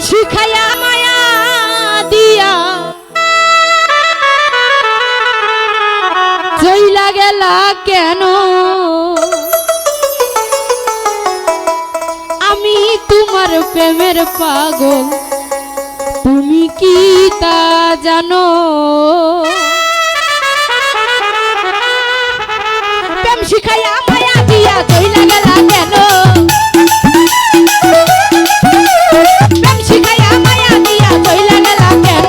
শিখাইয়া মায়া দিয়া চইলা গেলা কেন? আমি তোমার প্রেমের পাগল, তুমি কি তা জানো? প্রেম শিখাইয়া মায়া দিয়া চইলা গেলা কেন? প্রেম শিখাইয়া মায়া দিয়া চইলা গেলা কেন?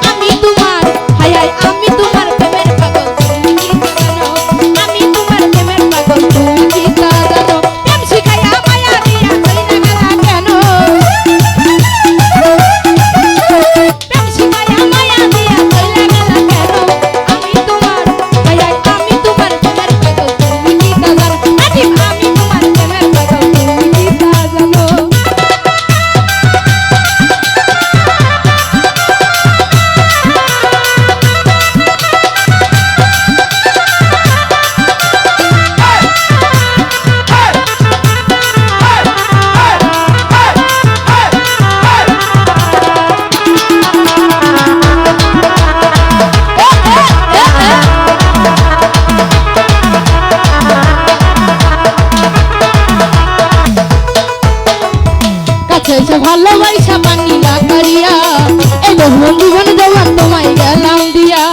আমি তোমার হায় আমি তোমার প্রেমের পাগল, তুমি কি তা জানো? আমি তোমার প্রেমের পাগল, তুমি কি তা জানো? প্রেম শিখাইয়া মায়া দিয়া চইলা গেলা কেন? প্রেম শিখাইয়া মায়া দিয়া চইলা গেলা কেন? আমি তোমার হায় আমি তোমার প্রেমের পাগল, তুমি কি তা জানো? আমি তোমার প্রেমের পাগল, তুমি কি তা জানো? কাছে ভালোবাসা বাঙ্গিলা করিয়া এই বহু জীবন জবান তোমায় গেলাম দিয়া।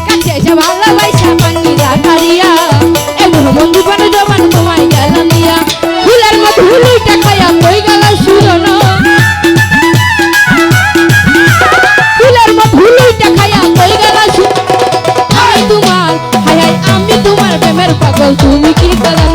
কাছে ভালোবাসা বাঙ্গিলা করিয়া এই বহু জীবন জবান তোমায় গেলাম দিয়া। ফুলের মতো হুলিটা খাইয়া কই গেল সুরনো, ফুলের মতো হুলিটা খাইয়া কই গেল সুরনো। আমি তোমার হায় আমি তোমার প্রেমের পাগল, তুমি কি তা জানো?